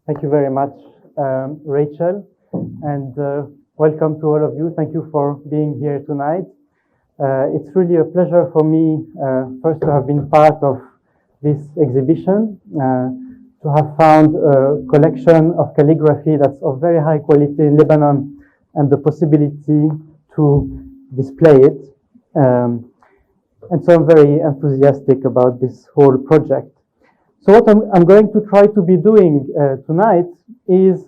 Thank you very much, Rachel, and welcome to all of you. Thank you for being here tonight. It's really a pleasure for me, first to have been part of this exhibition, to have found a collection of calligraphy that's of very high quality in Lebanon, and the possibility to display it. And so I'm very enthusiastic about this whole project. So what I'm going to try to be doing tonight is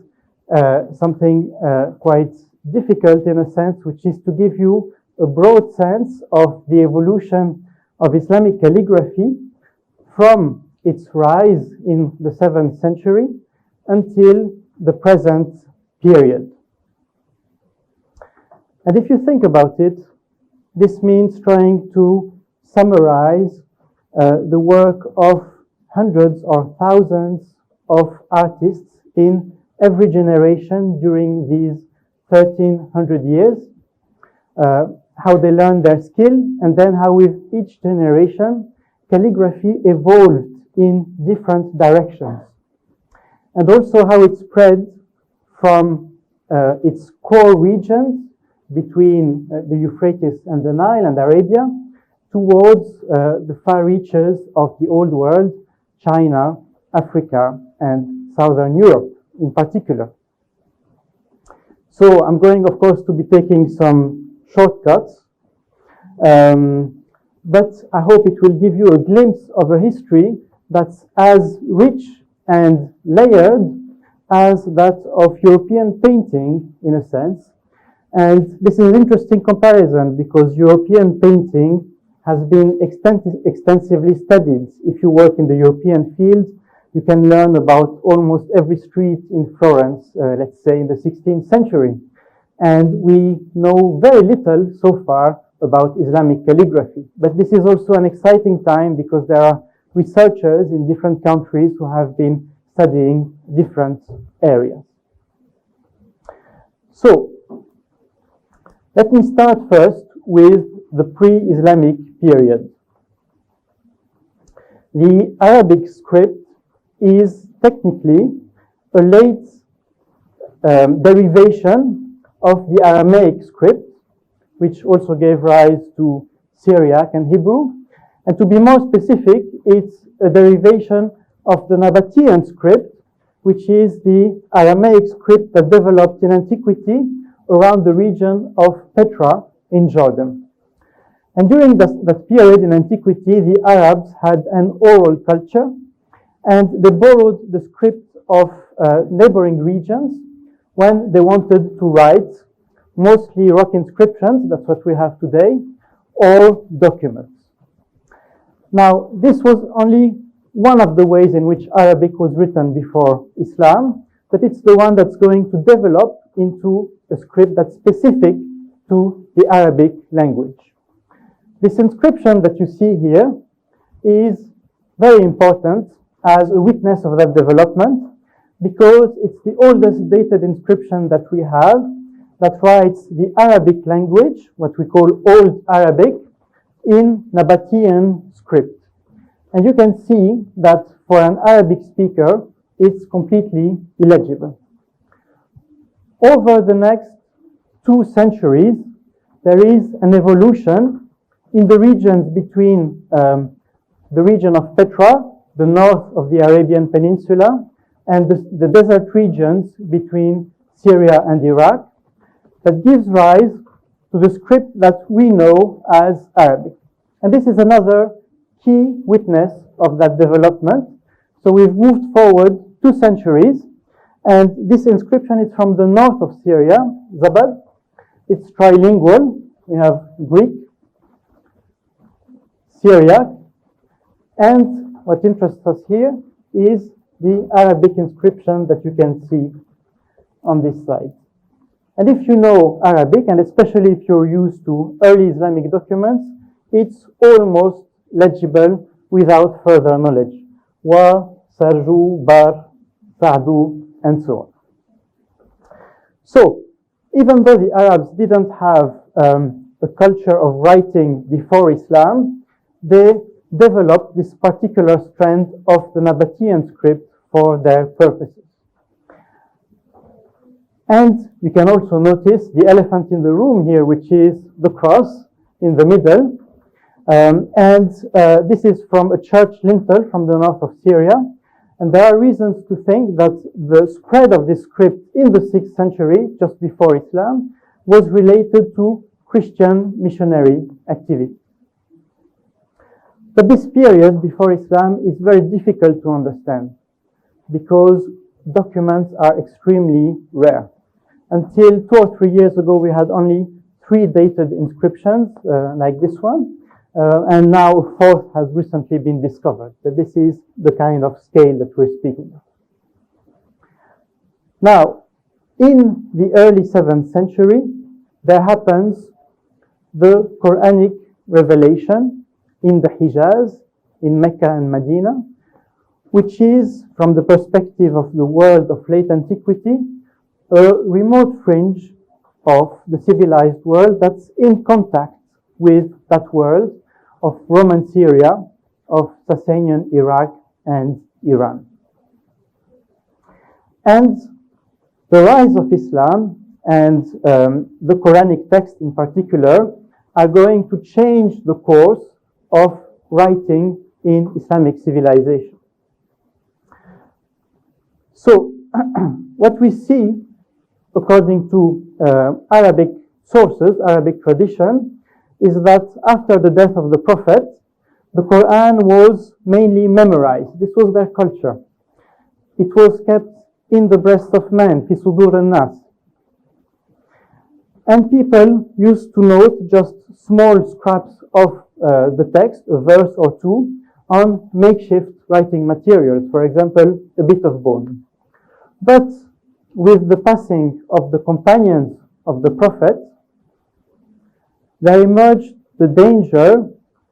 something quite difficult in a sense, which is to give you a broad sense of the evolution of Islamic calligraphy from its rise in the 7th century until the present period. And if you think about it, this means trying to summarize the work of hundreds or thousands of artists in every generation during these 1300 years, how they learned their skill, and then how with each generation calligraphy evolved in different directions, and also how it spread from its core regions between the Euphrates and the Nile and Arabia towards the far reaches of the old world, China, Africa, and Southern Europe in particular. So I'm going, of course, to be taking some shortcuts, but I hope it will give you a glimpse of a history that's as rich and layered as that of European painting, in a sense. And this is an interesting comparison because European painting has been extensively studied. If you work in the European field, you can learn about almost every street in Florence, let's say in the 16th century. And we know very little so far about Islamic calligraphy. But this is also an exciting time because there are researchers in different countries who have been studying different areas. So, let me start first with the pre-Islamic period. The Arabic script is technically a late derivation of the Aramaic script, which also gave rise to Syriac and Hebrew. And to be more specific, it's a derivation of the Nabatean script, which is the Aramaic script that developed in antiquity around the region of Petra in Jordan. And during that period in antiquity, the Arabs had an oral culture, and they borrowed the script of neighboring regions when they wanted to write mostly rock inscriptions, that's what we have today, or documents. Now, this was only one of the ways in which Arabic was written before Islam, but it's the one that's going to develop into a script that's specific to the Arabic language. This inscription that you see here is very important as a witness of that development because it's the oldest dated inscription that we have that writes the Arabic language, what we call Old Arabic, in Nabatean script. And you can see that for an Arabic speaker, it's completely illegible. Over the next 2 centuries, there is an evolution in the regions between the region of Petra, the north of the Arabian Peninsula, and the desert regions between Syria and Iraq, that gives rise to the script that we know as Arabic. And this is another key witness of that development. So we've moved forward 2 centuries, and this inscription is from the north of Syria, Zabad. It's trilingual. We have Greek, Syriac, and what interests us here is the Arabic inscription that you can see on this slide. And if you know Arabic, and especially if you're used to early Islamic documents, it's almost legible without further knowledge. Wa, Sarju, Bar, Sa'du, and so on. So, even though the Arabs didn't have a culture of writing before Islam, they developed this particular strand of the Nabatean script for their purposes. And you can also notice the elephant in the room here, which is the cross in the middle. This is from a church lintel from the north of Syria. And there are reasons to think that the spread of this script in the 6th century, just before Islam, was related to Christian missionary activity. But this period before Islam is very difficult to understand because documents are extremely rare. Until 2 or 3 years ago, we had only 3 dated inscriptions like this one. And now a 4th has recently been discovered. But this is the kind of scale that we're speaking of. Now, in the early 7th century, there happens the Quranic revelation in the Hijaz, in Mecca and Medina, which is, from the perspective of the world of late antiquity, a remote fringe of the civilized world that's in contact with that world of Roman Syria, of Sasanian Iraq and Iran. And the rise of Islam and the Quranic text in particular are going to change the course of writing in Islamic civilization. So what we see, according to Arabic sources, Arabic tradition, is that after the death of the Prophet, the Quran was mainly memorized. This was their culture. It was kept in the breast of man, fi sudur al-nas. And people used to note just small scraps of the text, a verse or two, on makeshift writing materials, for example, a bit of bone. But with the passing of the companions of the Prophet, there emerged the danger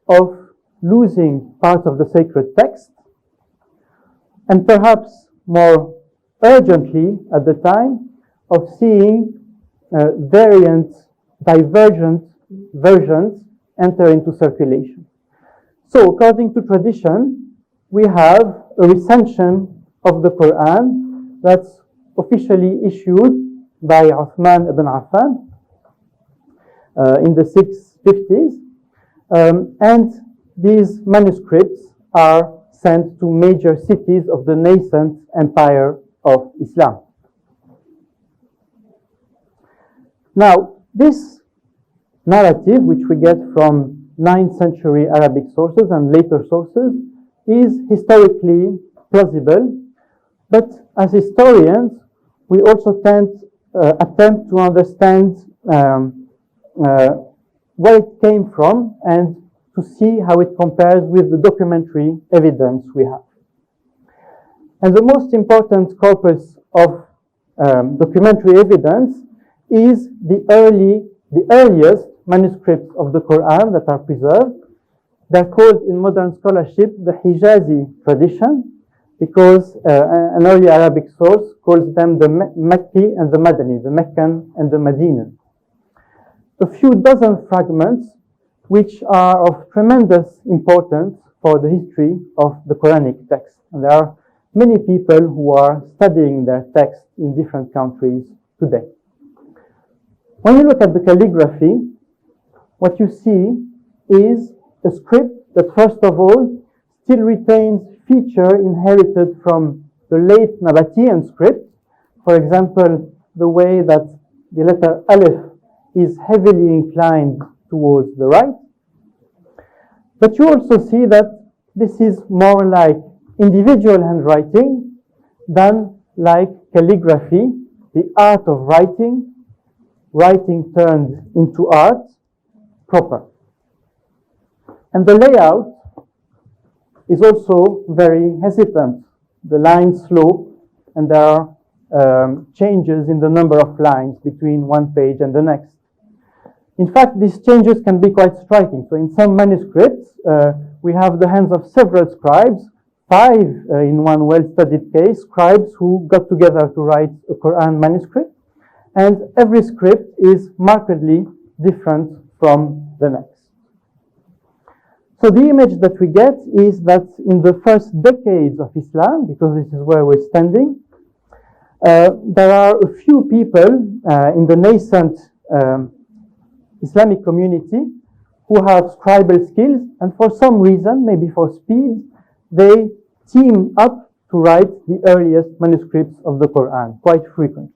of losing part of the sacred text, and perhaps more urgently at the time, of seeing variant, divergent versions enter into circulation. So, according to tradition, we have a recension of the Quran that's officially issued by Uthman ibn Affan in the 650s, and these manuscripts are sent to major cities of the nascent empire of Islam. Now, this narrative, which we get from 9th century Arabic sources and later sources, is historically plausible, but as historians, we also attempt to understand where it came from and to see how it compares with the documentary evidence we have. And the most important corpus of documentary evidence is the earliest manuscripts of the Quran that are preserved. They're called in modern scholarship the Hijazi tradition, because an early Arabic source calls them the Makki and the Madani, the Meccan and the Medinan. A few dozen fragments which are of tremendous importance for the history of the Quranic text. And there are many people who are studying their text in different countries today. When you look at the calligraphy, what you see is a script that, first of all, still retains feature inherited from the late Nabatean script. For example, the way that the letter Aleph is heavily inclined towards the right. But you also see that this is more like individual handwriting than like calligraphy, the art of writing, writing turned into art proper. And the layout is also very hesitant. The lines slope, and there are changes in the number of lines between one page and the next. In fact, these changes can be quite striking. So in some manuscripts, we have the hands of several scribes, 5 in one well-studied case, scribes who got together to write a Quran manuscript, and every script is markedly different from the next. So the image that we get is that in the first decades of Islam, because this is where we're standing, There are a few people in the nascent Islamic community who have scribal skills, and for some reason, maybe for speed, they team up to write the earliest manuscripts of the Quran, quite frequent.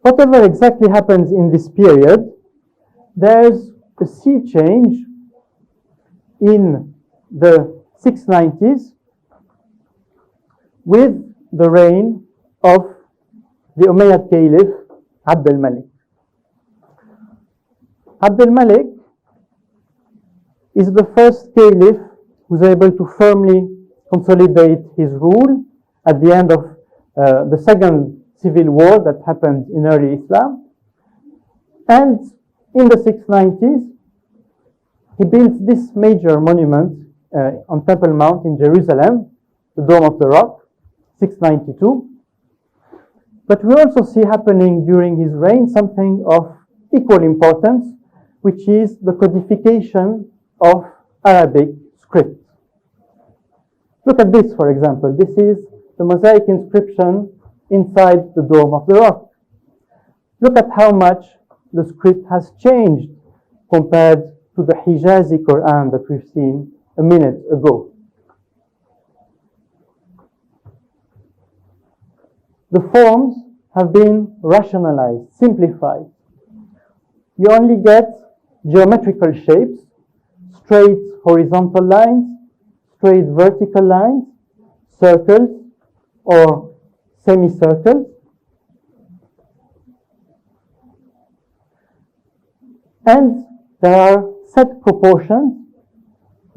Whatever exactly happens in this period, there's a sea change in the 690s with the reign of the Umayyad Caliph Abd al-Malik. Abd al-Malik is the first caliph who's able to firmly consolidate his rule at the end of the second civil war that happened in early Islam. And in the 690s, he built this major monument on Temple Mount in Jerusalem, the Dome of the Rock, 692. But we also see happening during his reign something of equal importance, which is the codification of Arabic script. Look at this, for example. This is the mosaic inscription inside the Dome of the Rock. Look at how much the script has changed compared to the Hijazi Quran that we've seen a minute ago. The forms have been rationalized, simplified. You only get geometrical shapes, straight horizontal lines, straight vertical lines, circles, or semicircles. And there are set proportions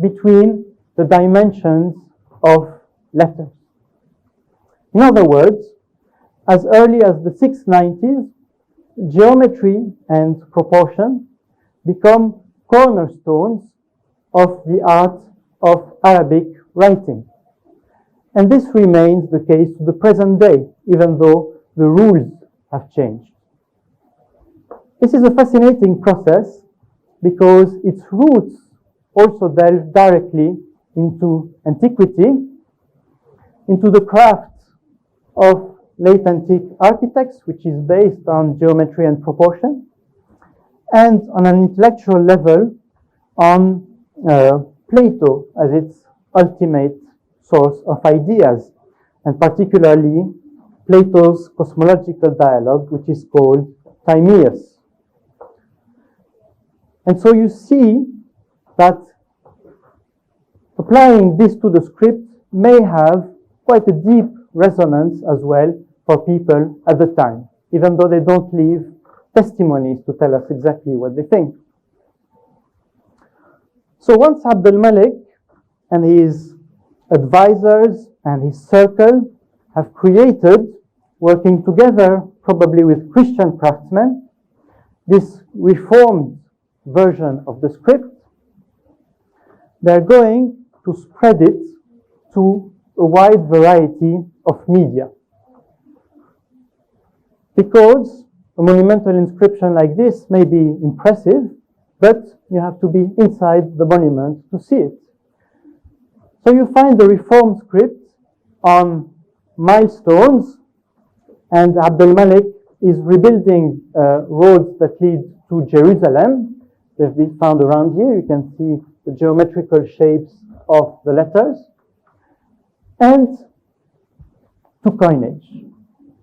between the dimensions of letters. In other words, as early as the 690s, geometry and proportion become cornerstones of the art of Arabic writing. And this remains the case to the present day, even though the rules have changed. This is a fascinating process because its roots also delve directly into antiquity, into the craft of late antique architects, which is based on geometry and proportion, and on an intellectual level on Plato as its ultimate source of ideas, and particularly Plato's cosmological dialogue, which is called Timaeus. And so you see that applying this to the script may have quite a deep resonance as well for people at the time, even though they don't leave testimonies to tell us exactly what they think. So once Abd al-Malik and his advisors and his circle have created, working together probably with Christian craftsmen, this reformed version of the script, they're going to spread it to a wide variety of media. Because a monumental inscription like this may be impressive, but you have to be inside the monument to see it. So you find the reformed script on milestones, and Abd al-Malik is rebuilding roads that lead to Jerusalem. They've been found around here. You can see the geometrical shapes of the letters, and to coinage.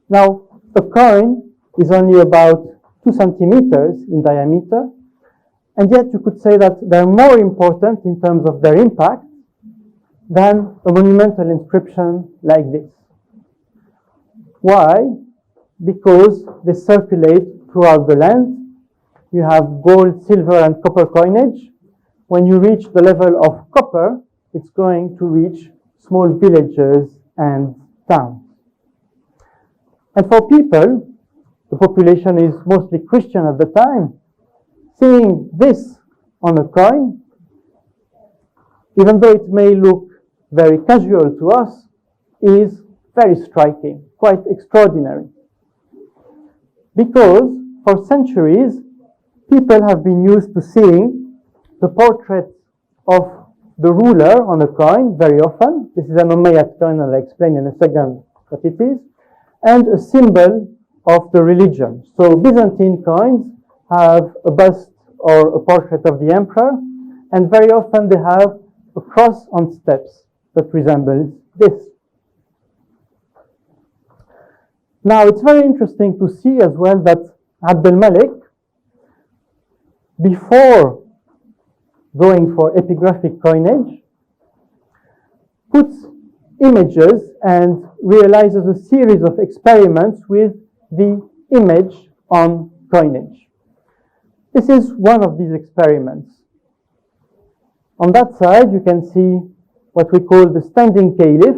Now, a coin is only about 2 centimeters in diameter, and yet you could say that they're more important in terms of their impact than a monumental inscription like this. Why? Because they circulate throughout the land. You have gold, silver, and copper coinage. When you reach the level of copper, it's going to reach small villages and towns. And for people, the population is mostly Christian at the time, seeing this on a coin, even though it may look very casual to us, is very striking, quite extraordinary. Because for centuries, people have been used to seeing the portraits of the ruler on a coin very often. This is an Umayyad coin, and I'll explain in a second what it is, and a symbol of the religion. So Byzantine coins have a bust or a portrait of the emperor, and very often they have a cross on steps that resembles this. Now, it's very interesting to see as well that Abd al-Malik, before going for epigraphic coinage, puts images and realizes a series of experiments with the image on coinage. This is one of these experiments. On that side, you can see what we call the standing caliph.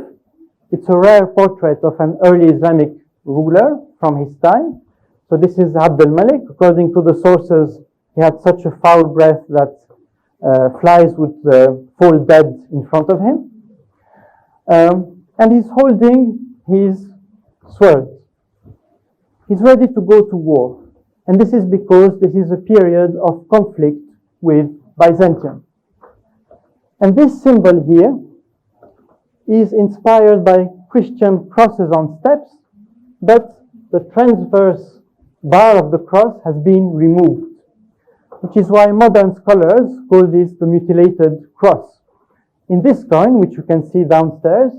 It's a rare portrait of an early Islamic ruler from his time. So this is Abd al-Malik. According to the sources, he had such a foul breath that flies would fall dead in front of him. And he's holding his sword. He's ready to go to war. And this is because this is a period of conflict with Byzantium. And this symbol here is inspired by Christian crosses on steps, but the transverse bar of the cross has been removed, which is why modern scholars call this the mutilated cross. In this coin, which you can see downstairs,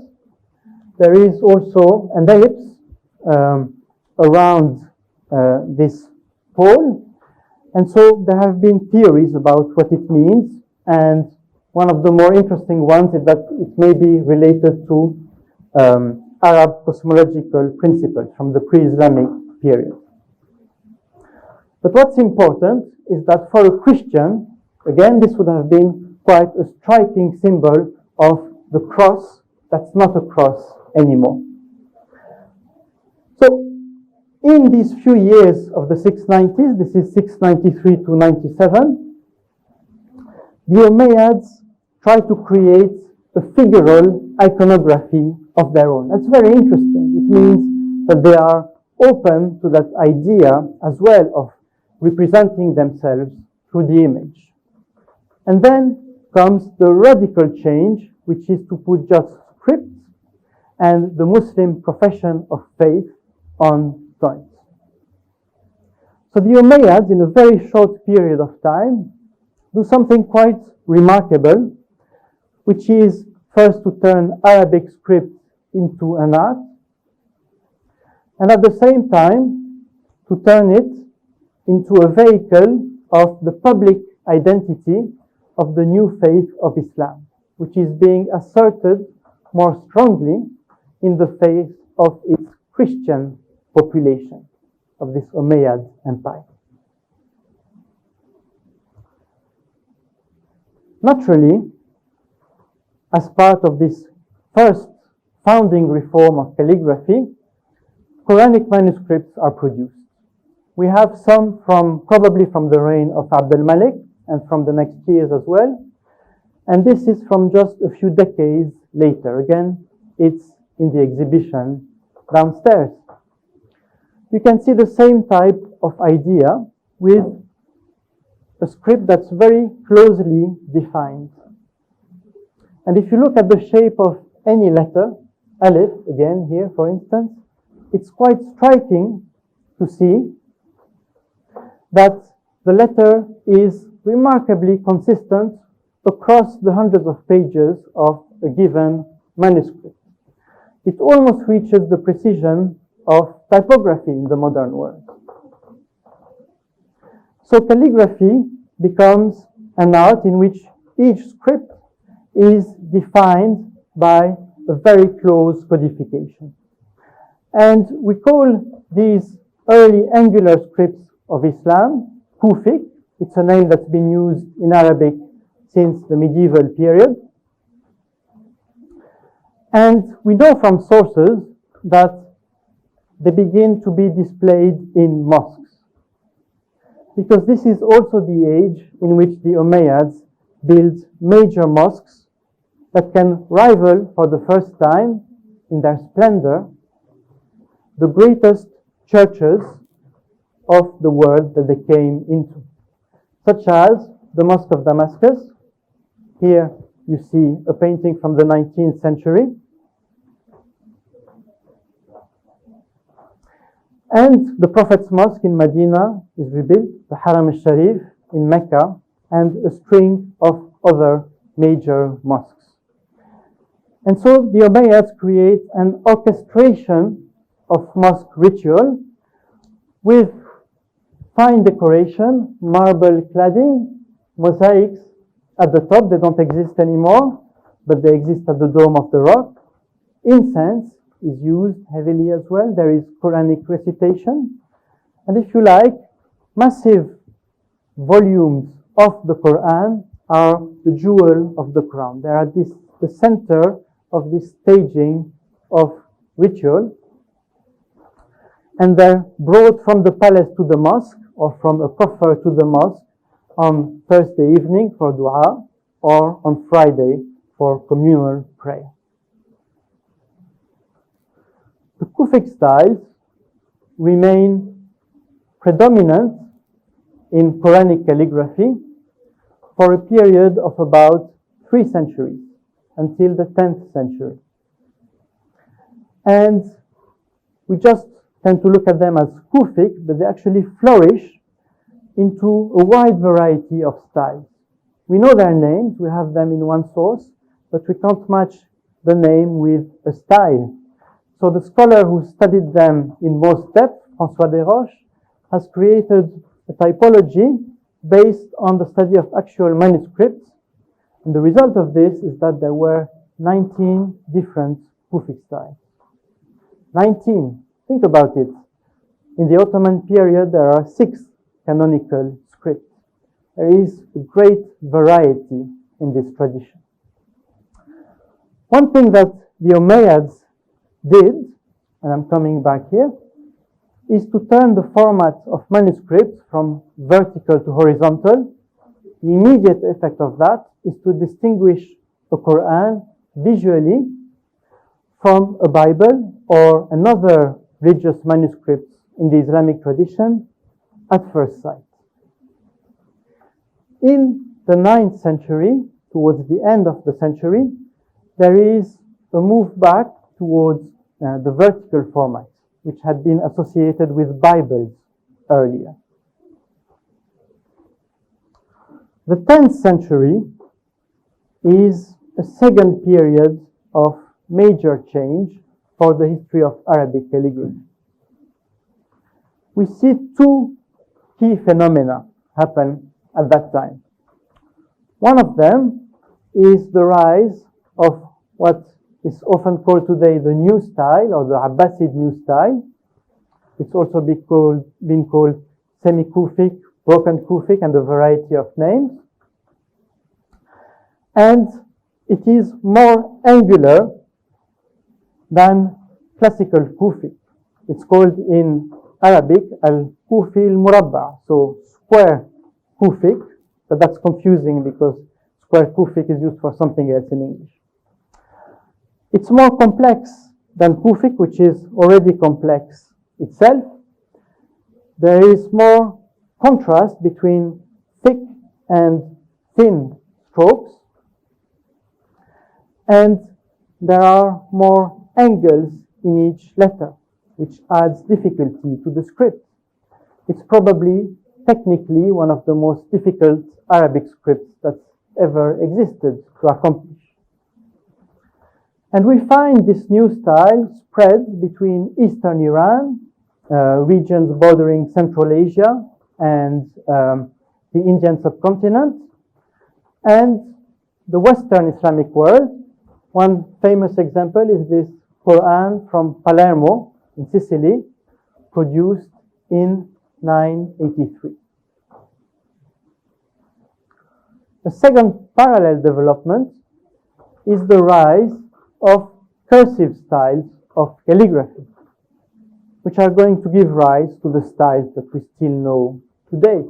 there is also an ellipse around this pole, and so there have been theories about what it means, and one of the more interesting ones is that it may be related to Arab cosmological principles from the pre-Islamic period. But what's important is that for a Christian, again, this would have been quite a striking symbol of the cross that's not a cross anymore. So, in these few years of the 690s, this is 693 to 97, the Umayyads try to create a figural iconography of their own. That's very interesting. It means that they are open to that idea as well of representing themselves through the image. And then comes the radical change, which is to put just scripts and the Muslim profession of faith on coins. So the Umayyads, in a very short period of time, do something quite remarkable, which is first to turn Arabic script into an art, and at the same time to turn it into a vehicle of the public identity of the new faith of Islam, which is being asserted more strongly in the face of its Christian population of this Umayyad empire. Naturally, as part of this first founding reform of calligraphy, Quranic manuscripts are produced. We have some probably from the reign of Abd al-Malik and from the next years as well. And this is from just a few decades later. Again, it's in the exhibition downstairs. You can see the same type of idea with a script that's very closely defined. And if you look at the shape of any letter, Alif, again here for instance, it's quite striking to see that the letter is remarkably consistent across the hundreds of pages of a given manuscript. It almost reaches the precision of typography in the modern world. So calligraphy becomes an art in which each script is defined by a very close codification. And we call these early angular scripts of Islam Kufic. It's a name that's been used in Arabic since the medieval period. And we know from sources that they begin to be displayed in mosques, because this is also the age in which the Umayyads built major mosques that can rival for the first time in their splendor the greatest churches of the world that they came into, such as the Mosque of Damascus. Here you see a painting from the 19th century. And the Prophet's Mosque in Medina is rebuilt, the Haram al-Sharif in Mecca, and a string of other major mosques. And so the Umayyads create an orchestration of mosque ritual with fine decoration, marble cladding, mosaics at the top. They don't exist anymore, but they exist at the Dome of the Rock. Incense is used heavily as well. There is Quranic recitation. And if you like, massive volumes of the Quran are the jewel of the crown. They are the center of this staging of ritual. And they're brought from the palace to the mosque, or from a coffer to the mosque on Thursday evening for dua, or on Friday for communal prayer. The Kufic styles remain predominant in Quranic calligraphy for a period of about 3 centuries, until the 10th century. And we just tend to look at them as Kufic, but they actually flourish into a wide variety of styles. We know their names, we have them in one source, but we can't match the name with a style. So the scholar who studied them in most depth, François Desroches, has created a typology based on the study of actual manuscripts. And the result of this is that there were 19 different Kufic styles. 19. Think about it. In the Ottoman period, there are 6 canonical scripts. There is a great variety in this tradition. One thing that the Umayyads did, and I'm coming back here, is to turn the format of manuscripts from vertical to horizontal. The immediate effect of that is to distinguish a Quran visually from a Bible or another religious manuscript in the Islamic tradition at first sight. In the 9th century, towards the end of the century, there is a move back towards the vertical format, which had been associated with Bibles earlier. The 10th century is a second period of major change for the history of Arabic calligraphy. We see 2 key phenomena happen at that time. One of them is the rise of what is often called today the new style, or the Abbasid new style. It's also been called semi-Kufic, broken Kufic, and a variety of names. And it is more angular than classical Kufic. It's called in Arabic al-Kufi al-Murabba, so square Kufic, but that's confusing because square Kufic is used for something else in English. It's more complex than Kufic, which is already complex itself. There is more contrast between thick and thin strokes, and there are more angles in each letter, which adds difficulty to the script. It's probably technically one of the most difficult Arabic scripts that's ever existed to accomplish. And we find this new style spread between Eastern Iran, regions bordering Central Asia and the Indian subcontinent, and the Western Islamic world. One famous example is this Quran from Palermo in Sicily, produced in 983. A second parallel development is the rise of cursive styles of calligraphy, which are going to give rise to the styles that we still know today.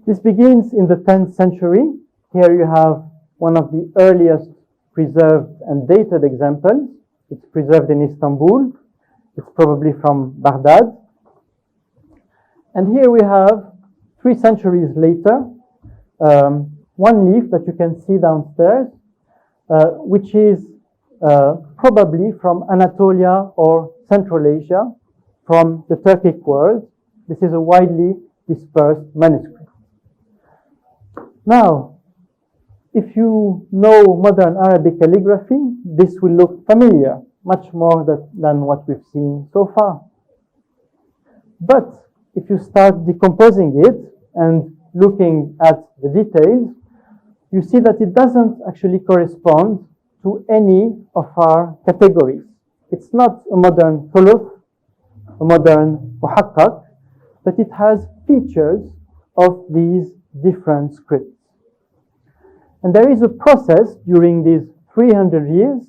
This begins in the 10th century. Here you have one of the earliest preserved and dated examples. It's preserved in Istanbul. It's probably from Baghdad. And here we have, 3 centuries later, one leaf that you can see downstairs, which is probably from Anatolia or Central Asia, from the Turkic world. This is a widely dispersed manuscript. Now, if you know modern Arabic calligraphy, this will look familiar, much more than what we've seen so far. But if you start decomposing it and looking at the details, you see that it doesn't actually correspond to any of our categories. It's not a modern thuluth, a modern muhakkak, but it has features of these different scripts. And there is a process during these 300 years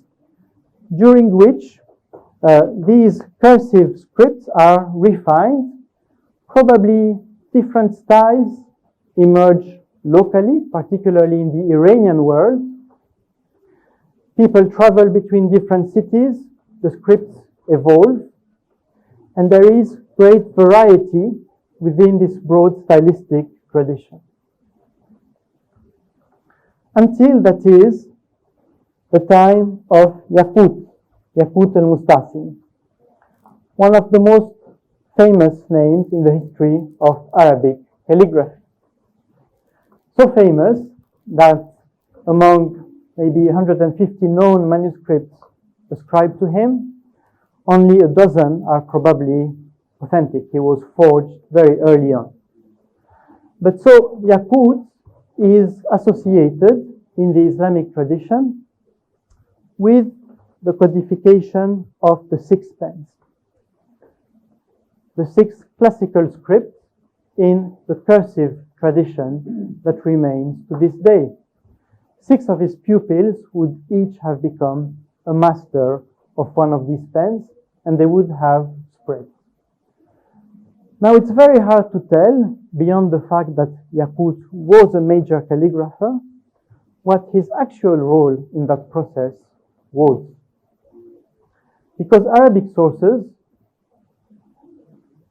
during which these cursive scripts are refined. Probably different styles emerge locally, particularly in the Iranian world. People travel between different cities, the scripts evolve, and there is great variety within this broad stylistic tradition. Until, that is, the time of Yaqut al-Mustasim, one of the most famous names in the history of Arabic calligraphy. So famous that among maybe 150 known manuscripts ascribed to him, only a dozen are probably authentic. He was forged very early on. But so Yaqut is associated in the Islamic tradition with the codification of the six pens, the six classical scripts in the cursive tradition that remains to this day. 6 of his pupils would each have become a master of one of these pens, and they would have spread. Now, it's very hard to tell, beyond the fact that Yaqut was a major calligrapher, what his actual role in that process was. Because Arabic sources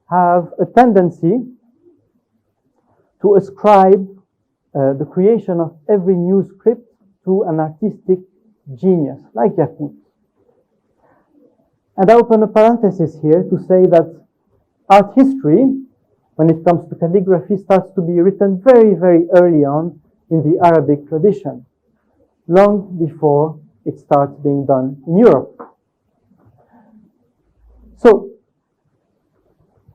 have a tendency to ascribe the creation of every new script to an artistic genius, like Yaqut. And I open a parenthesis here to say that art history, when it comes to calligraphy, starts to be written very, very early on in the Arabic tradition, long before it starts being done in Europe. So,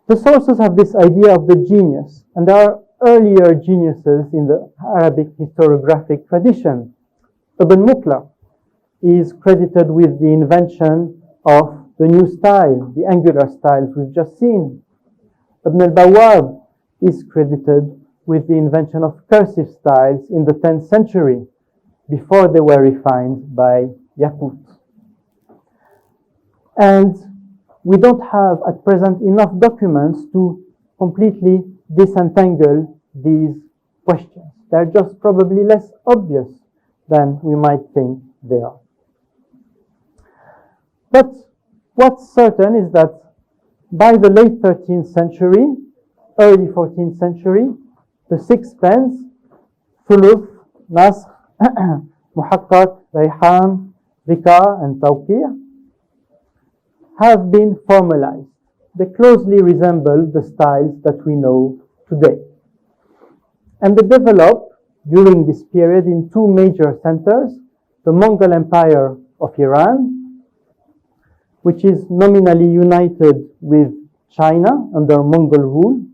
the sources have this idea of the genius, and there are earlier geniuses in the Arabic historiographic tradition. Ibn Muqla is credited with the invention of the new style, the angular styles we've just seen. Ibn al-Bawwab is credited with the invention of cursive styles in the 10th century, before they were refined by Yaqut. And we don't have at present enough documents to completely disentangle these questions. They're just probably less obvious than we might think they are. But what's certain is that by the late 13th century, early 14th century, the 6 pens, Thuluth, Nasr, Muhakkak, Rayhan, Rika, and Tawqi', have been formalized. They closely resemble the styles that we know today. And they developed during this period in 2 major centers, the Mongol Empire of Iran, which is nominally united with China under Mongol rule,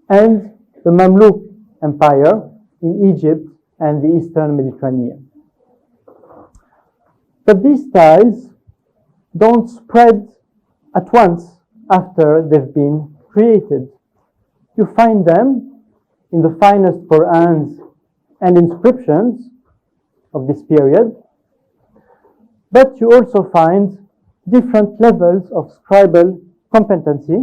and the Mamluk Empire in Egypt and the Eastern Mediterranean. But these styles don't spread at once after they've been created. You find them in the finest Qur'ans and inscriptions of this period, but you also find different levels of scribal competency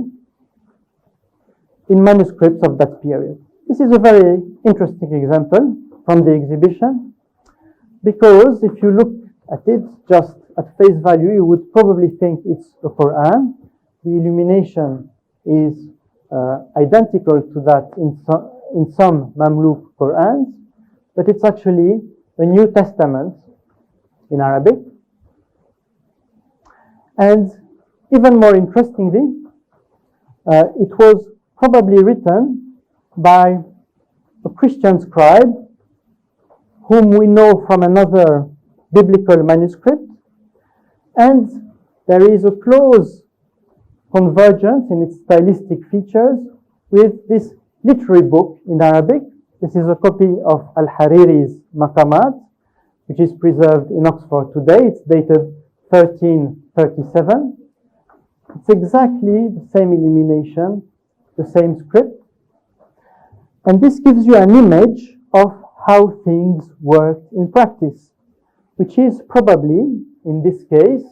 in manuscripts of that period. This is a very interesting example from the exhibition, because if you look at it just at face value, you would probably think it's the Quran. The illumination is identical to that in some Mamluk Qur'ans, but it's actually a New Testament in Arabic. And even more interestingly, it was probably written by a Christian scribe whom we know from another biblical manuscript, and there is a close convergence in its stylistic features with this literary book in Arabic. This is a copy of Al-Hariri's Maqamat, which is preserved in Oxford today. It's dated 1337. It's exactly the same illumination, the same script. And this gives you an image of how things worked in practice, which is probably, in this case,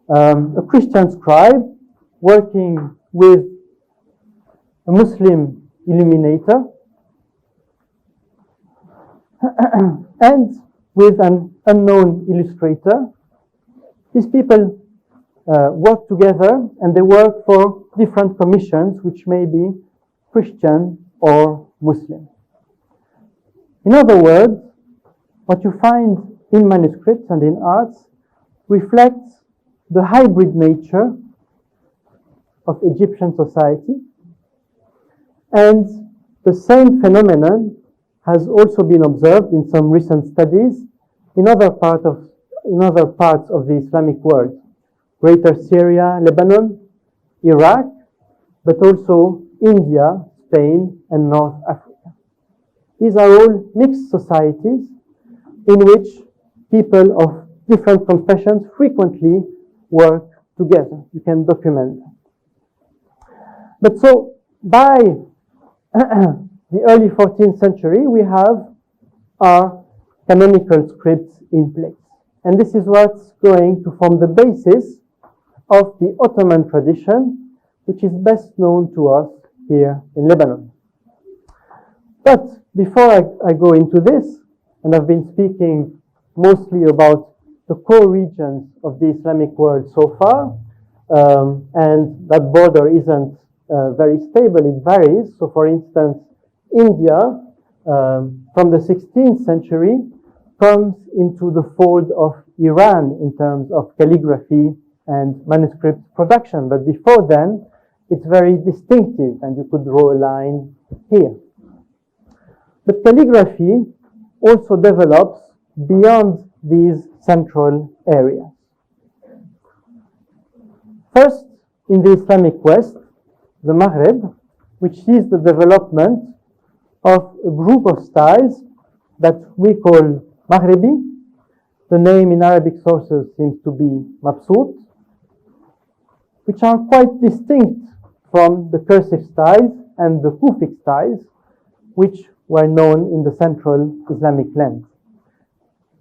a Christian scribe working with a Muslim illuminator and with an unknown illustrator. These people work together, and they work for different commissions, which may be Christian or Muslim. In other words, what you find in manuscripts and in arts reflects the hybrid nature of Egyptian society, and the same phenomenon has also been observed in some recent studies in other parts of the Islamic world, Greater Syria, Lebanon, Iraq, but also India, Spain, and North Africa. These are all mixed societies in which people of different confessions frequently work together. You can document that. But so by the early 14th century, we have our canonical scripts in place. And this is what's going to form the basis of the Ottoman tradition, which is best known to us here in Lebanon. But before I go into this, and I've been speaking mostly about the core regions of the Islamic world so far, and that border isn't very stable, it varies. So for instance, India, from the 16th century, comes into the fold of Iran in terms of calligraphy and manuscript production. But before then, it's very distinctive, and you could draw a line here. But calligraphy also develops beyond these central areas. First, in the Islamic West, the Maghreb, which sees the development of a group of styles that we call Maghrebi. The name in Arabic sources seems to be Mabsut, which are quite distinct from the cursive styles and the Kufic styles, which were known in the central Islamic land.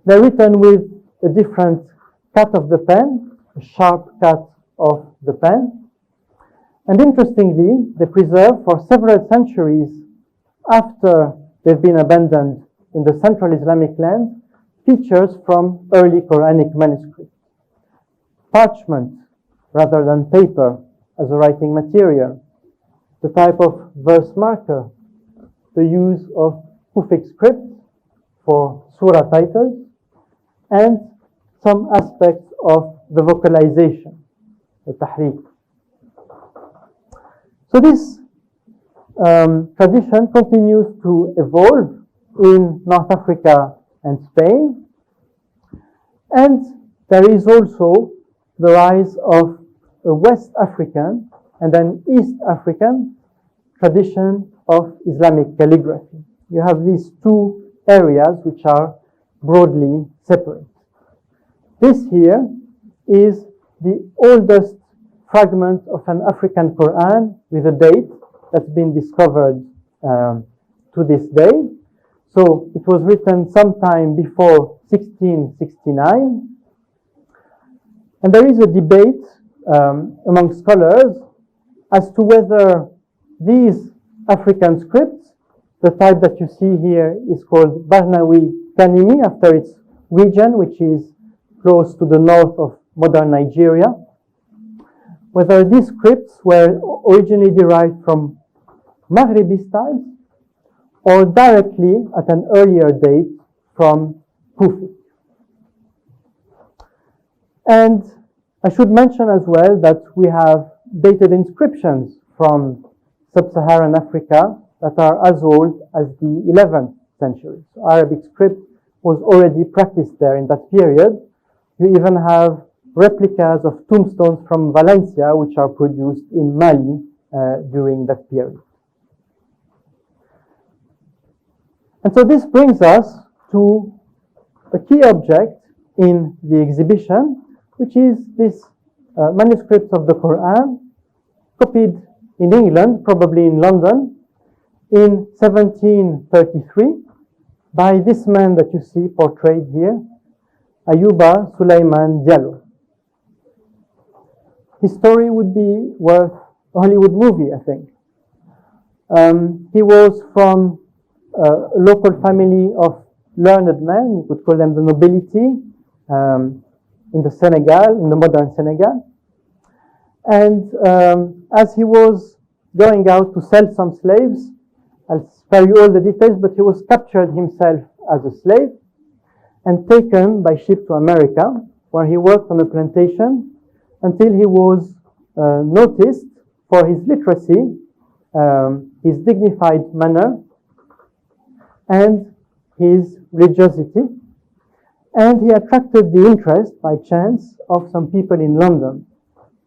They're written with a different cut of the pen, a sharp cut of the pen. And interestingly, they preserve for several centuries after they've been abandoned in the central Islamic land features from early Quranic manuscripts. Parchment rather than paper as a writing material, the type of verse marker, the use of Kufic script for surah titles, and some aspects of the vocalization, the tahriq. So this tradition continues to evolve in North Africa and Spain, and there is also the rise of a West African and an East African tradition of Islamic calligraphy. You have these two areas which are broadly separate. This here is the oldest fragment of an African Quran with a date that's been discovered to this day. So it was written sometime before 1669. And there is a debate among scholars as to whether these African scripts, the type that you see here is called Barnawi Kanimi, after its region, which is close to the north of modern Nigeria, whether these scripts were originally derived from Maghrebi styles or directly at an earlier date from Kufi. And I should mention as well that we have dated inscriptions from sub-Saharan Africa that are as old as the 11th century. So Arabic script was already practiced there in that period. You even have replicas of tombstones from Valencia, which are produced in Mali during that period. And so this brings us to a key object in the exhibition, which is this manuscripts of the Quran, copied in England, probably in London, in 1733 by this man that you see portrayed here, Ayuba Sulaiman Diallo. His story would be worth a Hollywood movie, I think. He was from a local family of learned men, you could call them the nobility, in the Senegal, in the modern Senegal. And as he was going out to sell some slaves, I'll spare you all the details, but he was captured himself as a slave and taken by ship to America, where he worked on a plantation until he was noticed for his literacy, his dignified manner, and his religiosity. And he attracted the interest by chance of some people in London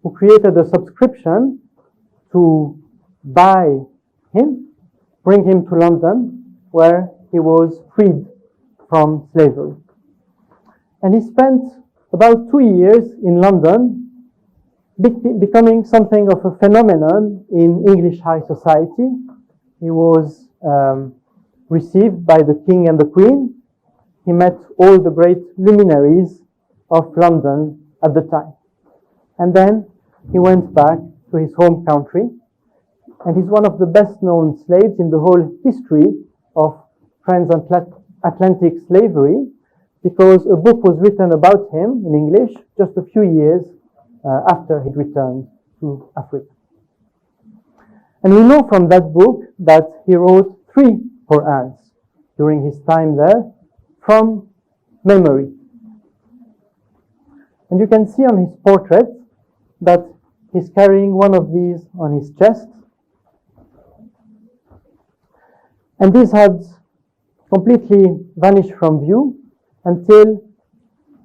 who created a subscription to buy him, bring him to London, where he was freed from slavery. And he spent about 2 years in London, becoming something of a phenomenon in English high society. He was received by the king and the queen. He met all the great luminaries of London at the time. And then he went back to his home country, and he's one of the best known slaves in the whole history of transatlantic slavery, because a book was written about him in English just a few years after he'd returned to Africa. And we know from that book that he wrote 3 Qur'ans during his time there from memory. And you can see on his portrait that he's carrying one of these on his chest. And these had completely vanished from view until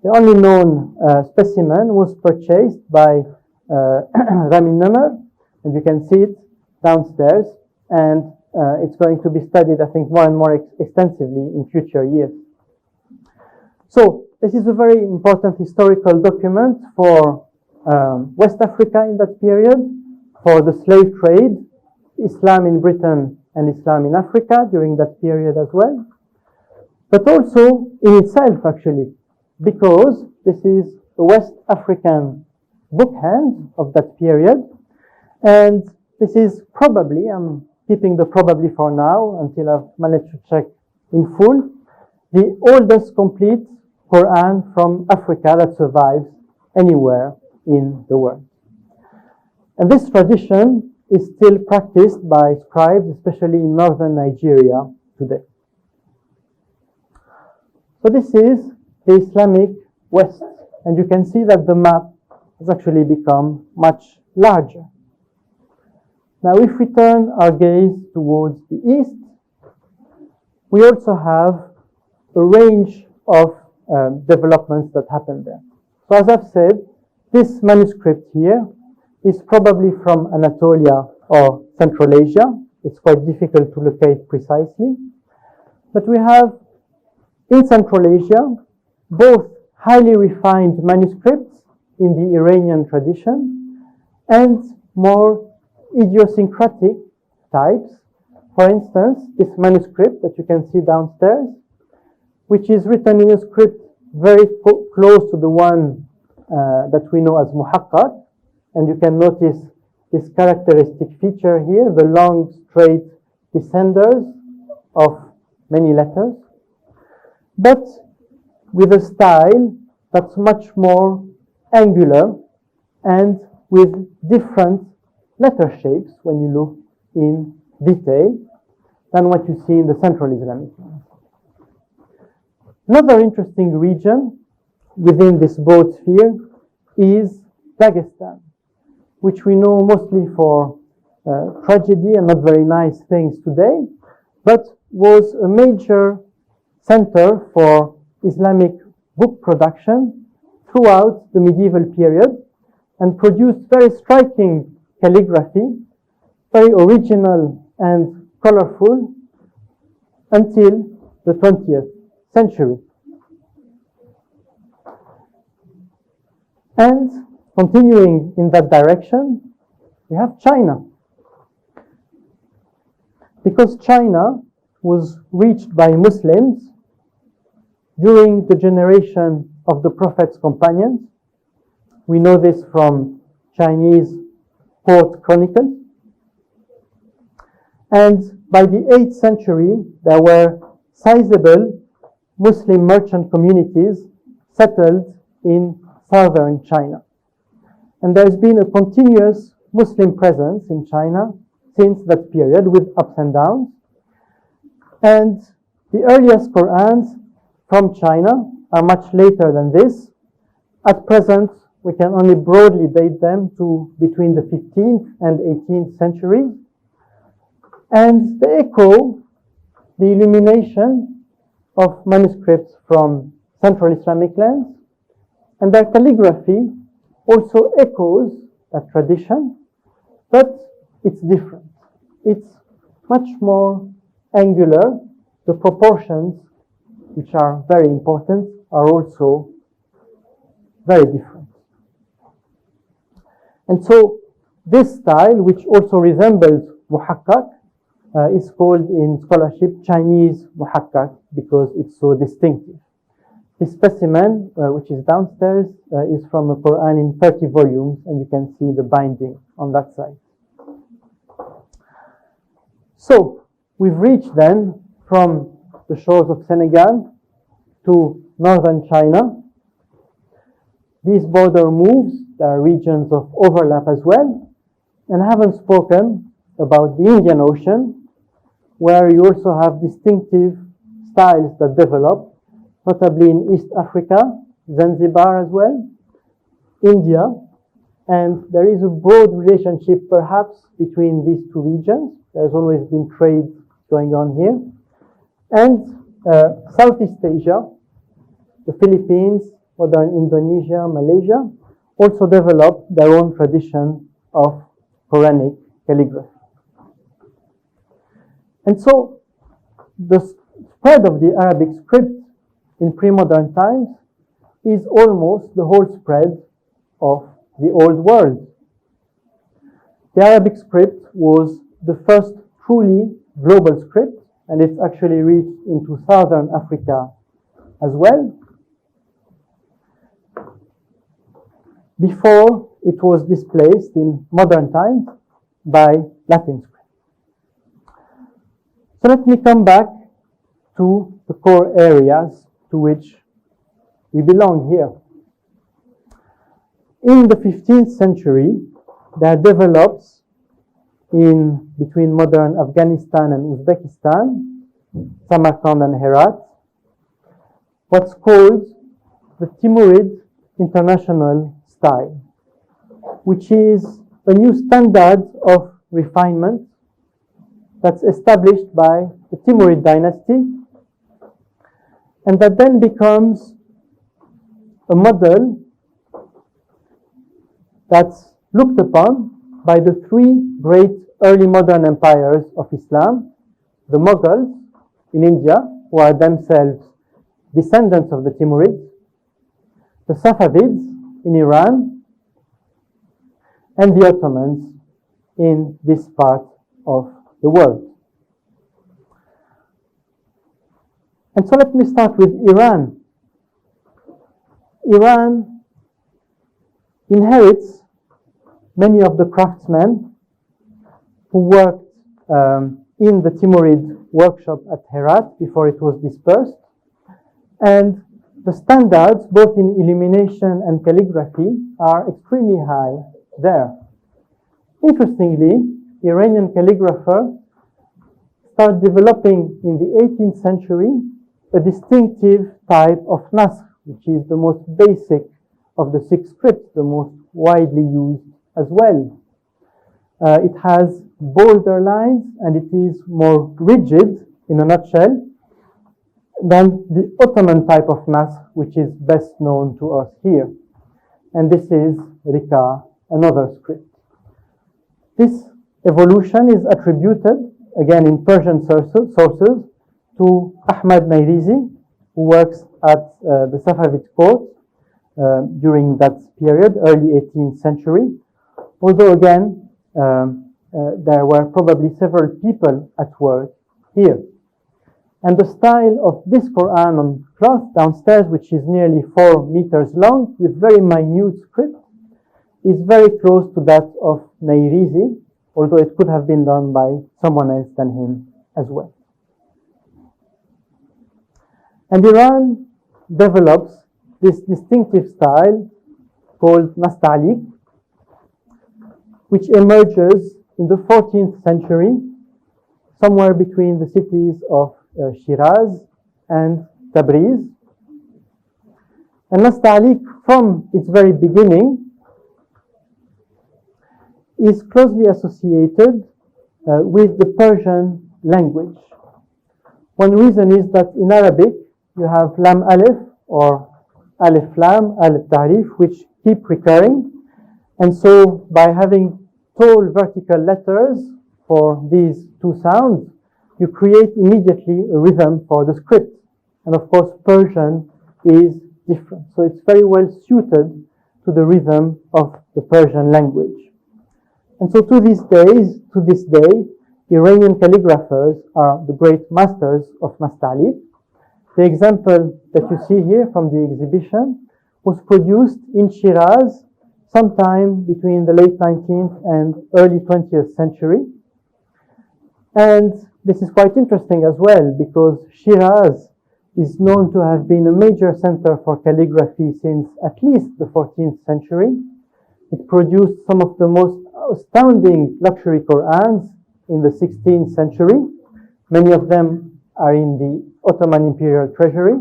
the only known specimen was purchased by Dar El-Nimer, and you can see it downstairs, and it's going to be studied, I think, more and more extensively in future years. So this is a very important historical document for West Africa in that period, for the slave trade, Islam in Britain and Islam in Africa during that period as well, but also in itself actually, because this is a West African bookhand of that period, and this is probably, I'm keeping the probably for now until I've managed to check in full, the oldest complete Quran from Africa that survives anywhere in the world. And this tradition is still practiced by scribes, especially in northern Nigeria today. So this is the Islamic West, and you can see that the map has actually become much larger. Now, if we turn our gaze towards the east, we also have a range of developments that happen there. So as I've said, this manuscript here is probably from Anatolia or Central Asia. It's quite difficult to locate precisely. But we have in Central Asia both highly refined manuscripts in the Iranian tradition and more idiosyncratic types. For instance, this manuscript that you can see downstairs, which is written in a script very close to the one that we know as Muhaqqaq. And you can notice this characteristic feature here, the long, straight descenders of many letters, but with a style that's much more angular and with different letter shapes when you look in detail. than what you see in the Central Islamic lands. Another interesting region within this broad sphere is Dagestan, which we know mostly for tragedy and not very nice things today, but was a major center for Islamic book production throughout the medieval period and produced very striking calligraphy, very original and colorful until the 20th century. And continuing in that direction, we have China. Because China was reached by Muslims during the generation of the Prophet's companions. We know this from Chinese court chronicles. And by the 8th century, there were sizable Muslim merchant communities settled in southern China. And there's been a continuous Muslim presence in China since that period with ups and downs. And the earliest Qur'ans from China are much later than this. At present, we can only broadly date them to between the 15th and 18th centuries. And they echo the illumination of manuscripts from Central Islamic lands, and their calligraphy also echoes that tradition, but it's different. It's much more angular. The proportions, which are very important, are also very different. And so this style, which also resembles muhakkak, is called in scholarship Chinese muhakkak because it's so distinctive. This specimen, which is downstairs, is from a Quran in 30 volumes, and you can see the binding on that side. So, we've reached then from the shores of Senegal to northern China. These border moves, there are regions of overlap as well, and I haven't spoken about the Indian Ocean, where you also have distinctive styles that develop, notably in East Africa, Zanzibar as well, India, and there is a broad relationship perhaps between these two regions. There's always been trade going on here. And Southeast Asia, the Philippines, modern Indonesia, Malaysia, also developed their own tradition of Quranic calligraphy. And so the spread of the Arabic script in pre-modern times is almost the whole spread of the old world. The Arabic script was the first truly global script, and it's actually reached into southern Africa as well. Before it was displaced in modern times by Latin script. So let me come back to the core areas to which we belong here. In the 15th century, there develops in between modern Afghanistan and Uzbekistan, Samarkand and Herat, what's called the Timurid International Style, which is a new standard of refinement that's established by the Timurid dynasty, and that then becomes a model that's looked upon by the three great early modern empires of Islam, the Mughals in India, who are themselves descendants of the Timurids, the Safavids in Iran, and the Ottomans in this part of the world. And so let me start with Iran. Iran inherits many of the craftsmen who worked in the Timurid workshop at Herat before it was dispersed. And the standards, both in illumination and calligraphy, are extremely high there. Interestingly, the Iranian calligrapher start developing in the 18th century a distinctive type of nasr, which is the most basic of the 6 scripts, the most widely used as well. It has bolder lines and it is more rigid, in a nutshell, than the Ottoman type of nasr, which is best known to us here. And this is Rika, another script. This evolution is attributed, again in Persian sources, to Ahmad Nairizi, who works at the Safavid court during that period, early 18th century. Although again, there were probably several people at work here. And the style of this Quran on cloth downstairs, which is nearly 4 meters long with very minute script, is very close to that of Nairizi, although it could have been done by someone else than him as well. And Iran develops this distinctive style called Nasta'liq, which emerges in the 14th century, somewhere between the cities of Shiraz and Tabriz. And Nasta'liq, from its very beginning, is closely associated with the Persian language. One reason is that in Arabic, you have lam alif or alif lam, alif ta'rif, which keep recurring. And so by having tall vertical letters for these 2 sounds, you create immediately a rhythm for the script. And of course, Persian is different. So it's very well suited to the rhythm of the Persian language. And so to this day, Iranian calligraphers are the great masters of Nasta'liq. The example that you see here from the exhibition was produced in Shiraz sometime between the late 19th and early 20th century. And this is quite interesting as well, because Shiraz is known to have been a major center for calligraphy since at least the 14th century. It produced some of the most astounding luxury Qur'ans in the 16th century. Many of them are in the Ottoman Imperial Treasury.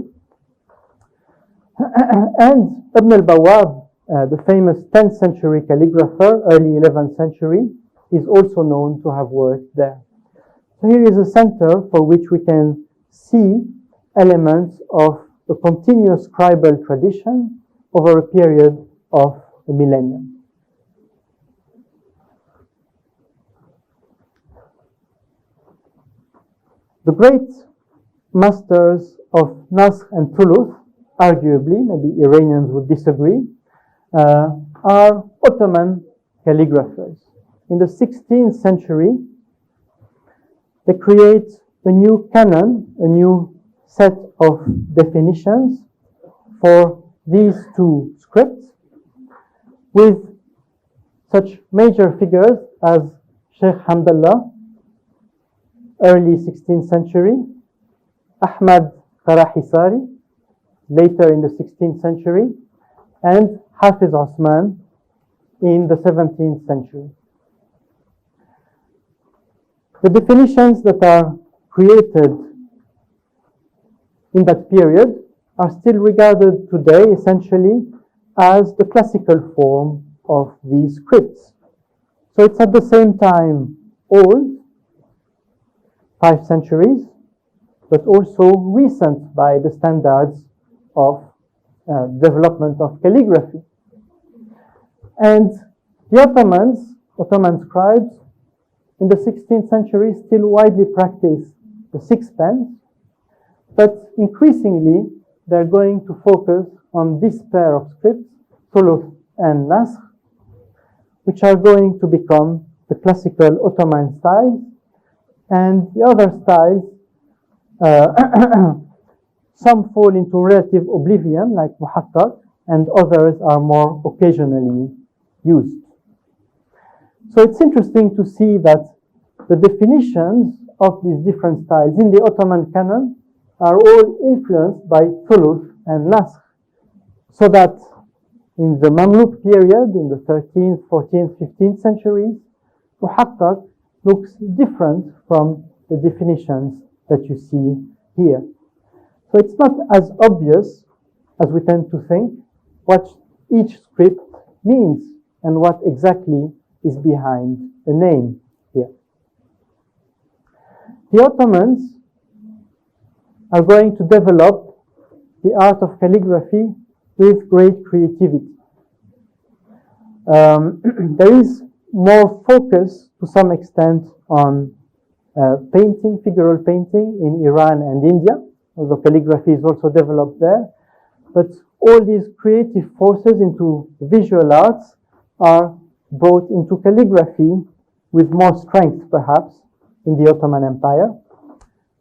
And Ibn al-Bawwab, the famous 10th century calligrapher, early 11th century, is also known to have worked there. So here is a center for which we can see elements of a continuous scribal tradition over a period of a millennium. The great masters of Nasr and Thuluth, arguably, maybe Iranians would disagree, are Ottoman calligraphers. In the 16th century, they create a new canon, a new set of definitions for these 2 scripts, with such major figures as Sheikh Hamdallah, early 16th century, Ahmad Karahisari, later in the 16th century, and Hafiz Osman in the 17th century. The definitions that are created in that period are still regarded today essentially as the classical form of these scripts. So it's at the same time old, 5 centuries, but also recent by the standards of development of calligraphy. And the Ottoman scribes in the 16th century still widely practice the 6 pens, but increasingly they're going to focus on this pair of scripts, Thuluth and Nasr, which are going to become the classical Ottoman styles. And the other styles, some fall into relative oblivion, like Muhakkak, and others are more occasionally used. So it's interesting to see that the definitions of these different styles in the Ottoman canon are all influenced by Thuluth and Nasr, so that in the Mamluk period, in the 13th, 14th, 15th centuries, Muhakkak looks different from the definitions that you see here. So it's not as obvious as we tend to think what each script means and what exactly is behind the name here. The Ottomans are going to develop the art of calligraphy with great creativity. There is more focus to some extent on painting, figural painting in Iran and India, although calligraphy is also developed there. But all these creative forces into visual arts are brought into calligraphy with more strength, perhaps, in the Ottoman Empire.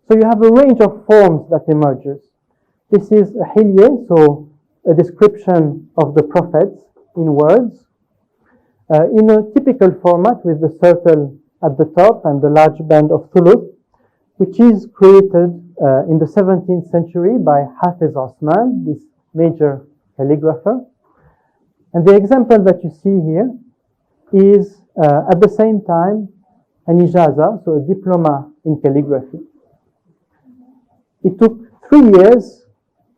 So you have a range of forms that emerges. This is a hilye, so a description of the prophets in words, in a typical format with the circle at the top and the large band of thuluth, which is created in the 17th century by Hafiz Osman, this major calligrapher. And the example that you see here is at the same time an ijaza, so a diploma in calligraphy. It took 3 years,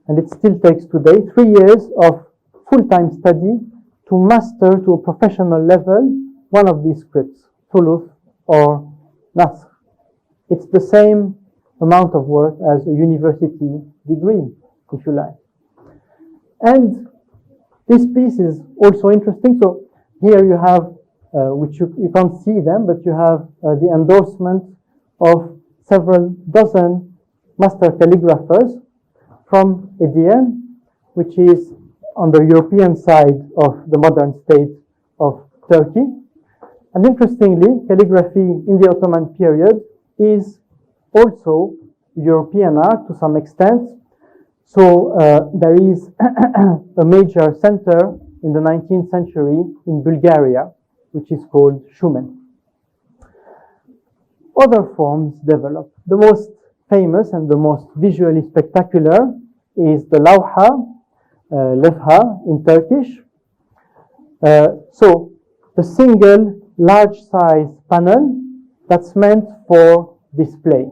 and it still takes today, 3 years of full-time study to master to a professional level one of these scripts, thuluth or nasr. It's the same amount of work as a university degree, if you like. And this piece is also interesting. So here you have, which you can't see them, but you have the endorsement of several dozen master calligraphers from Edirne, which is on the European side of the modern state of Turkey. And interestingly, calligraphy in the Ottoman period is also European art to some extent. So there is a major center in the 19th century in Bulgaria, which is called Shumen. Other forms develop. The most famous and the most visually spectacular is the lawha, levha in Turkish. So the single large size panel that's meant for display.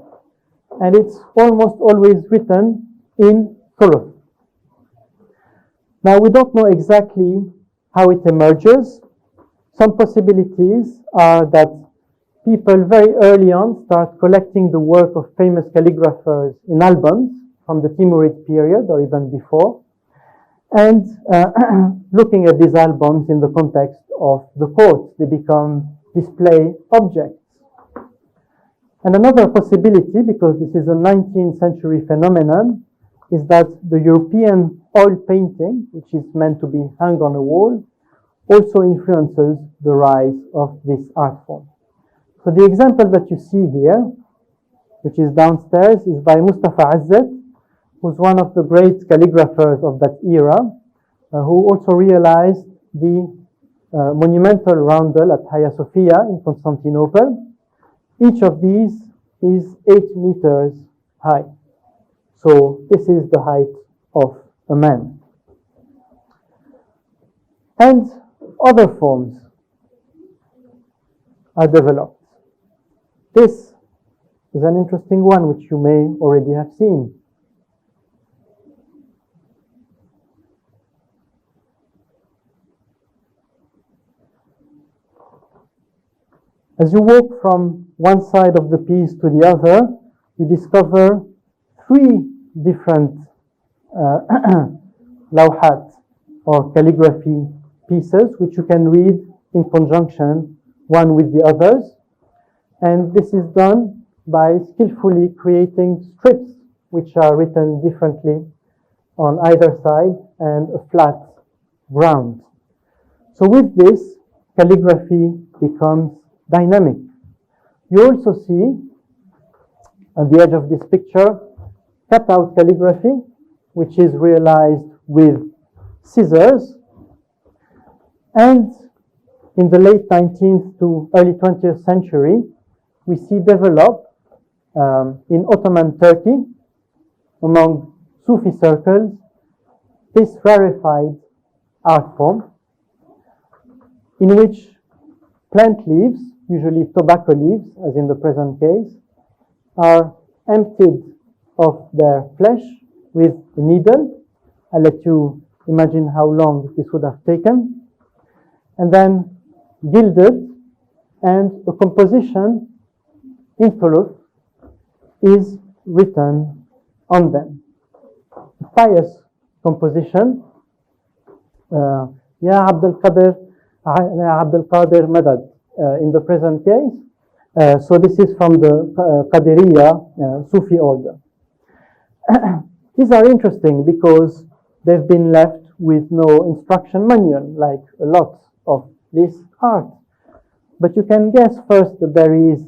And it's almost always written in thuluth. Now we don't know exactly how it emerges. Some possibilities are that people very early on start collecting the work of famous calligraphers in albums from the Timurid period or even before, and looking at these albums in the context of the court. They become display objects. And another possibility, because this is a 19th century phenomenon, is that the European oil painting, which is meant to be hung on a wall, also influences the rise of this art form. So the example that you see here, which is downstairs, is by Mustafa Azzet, who's one of the great calligraphers of that era, who also realized the monumental roundel at Hagia Sophia in Constantinople. Each of these is 8 meters high. So this is the height of a man. And other forms are developed. This is an interesting one which you may already have seen. As you walk from one side of the piece to the other, you discover 3 different lawhat or calligraphy pieces which you can read in conjunction one with the others. And this is done by skillfully creating strips which are written differently on either side and a flat ground. So with this, calligraphy becomes dynamic. You also see at the edge of this picture cutout calligraphy, which is realized with scissors. And in the late 19th to early 20th century, we see develop in Ottoman Turkey, among Sufi circles, this rarefied art form in which plant leaves, usually tobacco leaves, as in the present case, are emptied of their flesh with a needle. I'll let you imagine how long this would have taken. And then gilded, and a composition in Thuluth is written on them. A pious composition, Ya Abdul Qadir Madad, in the present case. So this is from the Qadiriya Sufi order. These are interesting because they've been left with no instruction manual, like a lot of this art. But you can guess first that there is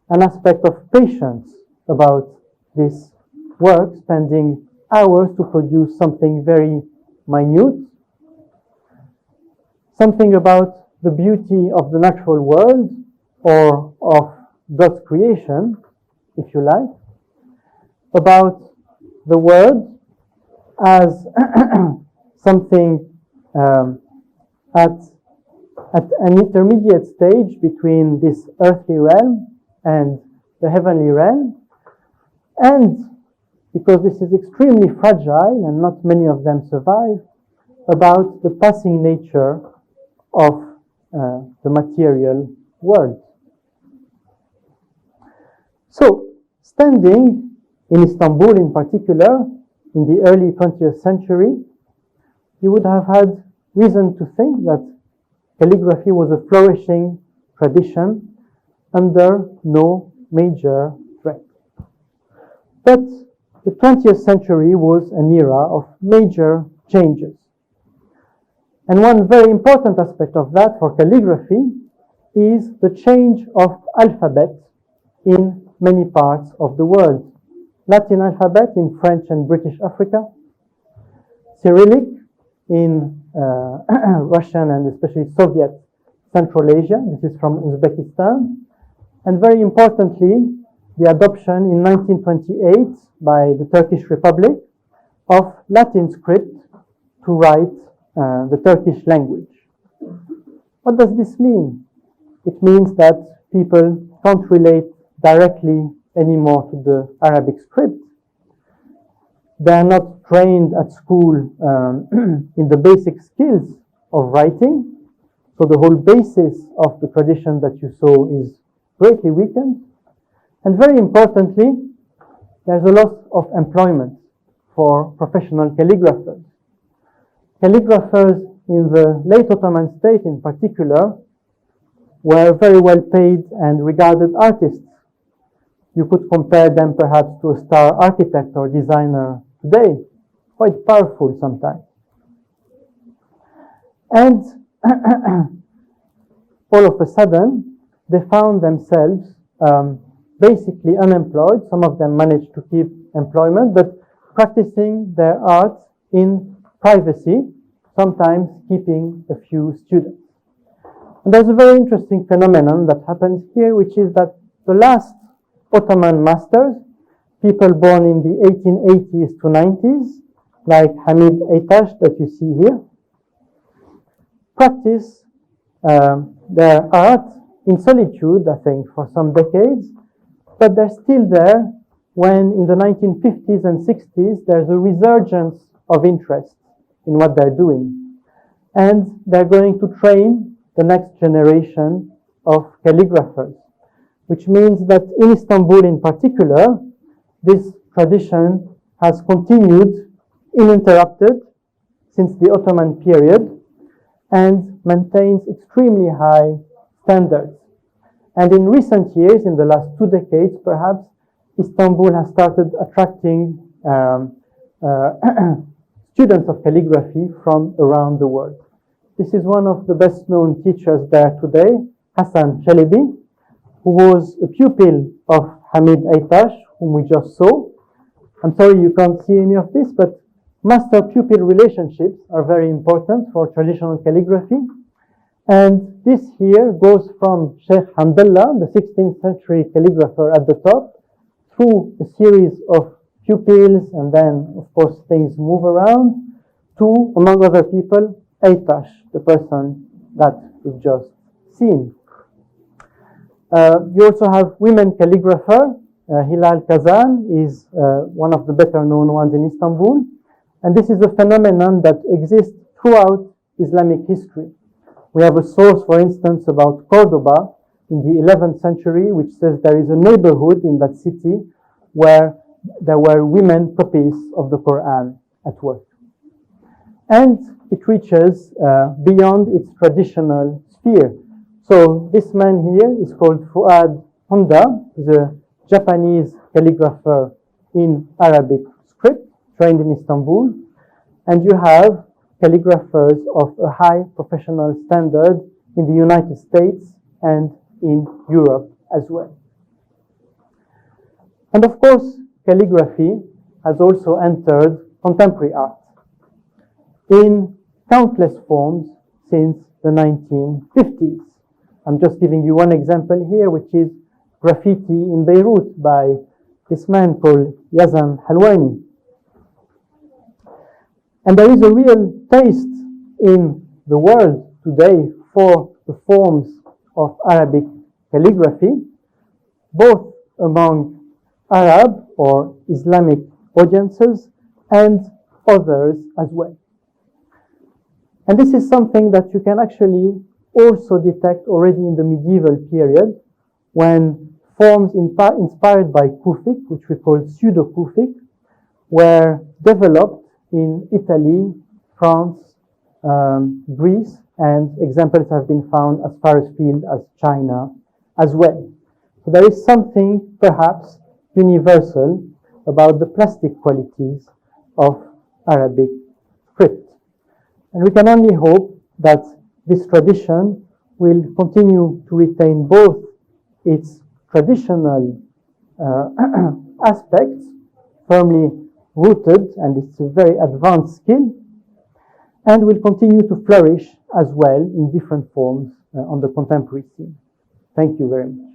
an aspect of patience about this work, spending hours to produce something very minute, something about the beauty of the natural world or of God's creation, if you like, about the word as something at an intermediate stage between this earthly realm and the heavenly realm. And because this is extremely fragile and not many of them survive, about the passing nature of the material world. So, standing in Istanbul in particular, in the early 20th century, you would have had reason to think that calligraphy was a flourishing tradition under no major threat. But the 20th century was an era of major changes. And one very important aspect of that for calligraphy is the change of alphabet in many parts of the world. Latin alphabet in French and British Africa, Cyrillic in Russian and especially Soviet Central Asia. This is from Uzbekistan. And very importantly, the adoption in 1928 by the Turkish Republic of Latin script to write the Turkish language. What does this mean? It means that people can't relate directly anymore to the Arabic script. They are not trained at school in the basic skills of writing. So the whole basis of the tradition that you saw is greatly weakened. And very importantly, there's a loss of employment for professional calligraphers. Calligraphers in the late Ottoman state in particular were very well paid and regarded artists. You could compare them perhaps to a star architect or designer today, quite powerful sometimes. And all of a sudden, they found themselves basically unemployed. Some of them managed to keep employment, but practicing their art in privacy, sometimes keeping a few students. And there's a very interesting phenomenon that happens here, which is that the last Ottoman masters, people born in the 1880s to 90s, like Hamid Aytash that you see here, practice their art in solitude, I think, for some decades, but they're still there when in the 1950s and 60s there's a resurgence of interest in what they're doing. And they're going to train the next generation of calligraphers, which means that in Istanbul in particular, this tradition has continued uninterrupted since the Ottoman period and maintains extremely high standards. And in recent years, in the last 2 decades perhaps, Istanbul has started attracting students of calligraphy from around the world. This is one of the best known teachers there today, Hassan Chelebi, who was a pupil of Hamid Aytash, whom we just saw. I'm sorry you can't see any of this, but master-pupil relationships are very important for traditional calligraphy. And this here goes from Sheikh Hamdallah, the 16th century calligrapher at the top, through a series of pupils, and then, of course, things move around, to, among other people, Aytash, the person that we've just seen. You also have women calligrapher Hilal Kazan is one of the better known ones in Istanbul. And this is a phenomenon that exists throughout Islamic history. We have a source, for instance, about Cordoba in the 11th century, which says there is a neighborhood in that city where there were women copies of the Quran at work. And it reaches beyond its traditional sphere. So this man here is called Fouad Honda. He's a Japanese calligrapher in Arabic script, trained in Istanbul. And you have calligraphers of a high professional standard in the United States and in Europe as well. And of course, calligraphy has also entered contemporary art in countless forms since the 1950s. I'm just giving you one example here, which is graffiti in Beirut by this man called Yazan Halwani. And there is a real taste in the world today for the forms of Arabic calligraphy, both among Arab or Islamic audiences and others as well. And this is something that you can actually also detect already in the medieval period, when forms inspired by Kufic, which we call pseudo-Kufic, were developed in Italy, France, Greece, and examples have been found as far afield as China as well. So there is something perhaps universal about the plastic qualities of Arabic script. And we can only hope that this tradition will continue to retain both its traditional aspects, firmly rooted, and it's a very advanced skill, and will continue to flourish as well in different forms on the contemporary scene. Thank you very much.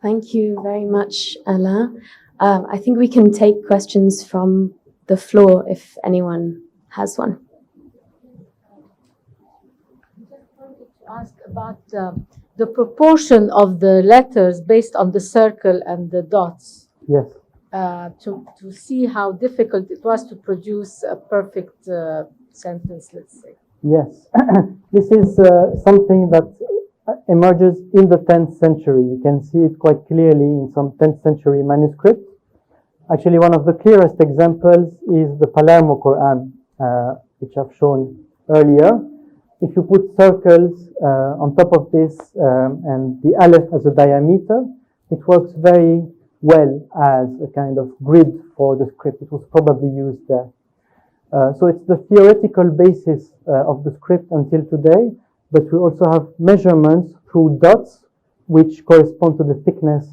Thank you very much, Alain. I think we can take questions from the floor if anyone has one. I just wanted to ask about the proportion of the letters based on the circle and the dots. Yes. To see how difficult it was to produce a perfect sentence, let's say. Yes. This is something that emerges in the 10th century. You can see it quite clearly in some 10th century manuscripts. Actually, one of the clearest examples is the Palermo Quran, which I've shown earlier. If you put circles on top of this and the aleph as a diameter, it works very well as a kind of grid for the script. It was probably used there. So it's the theoretical basis of the script until today, but we also have measurements through dots which correspond to the thickness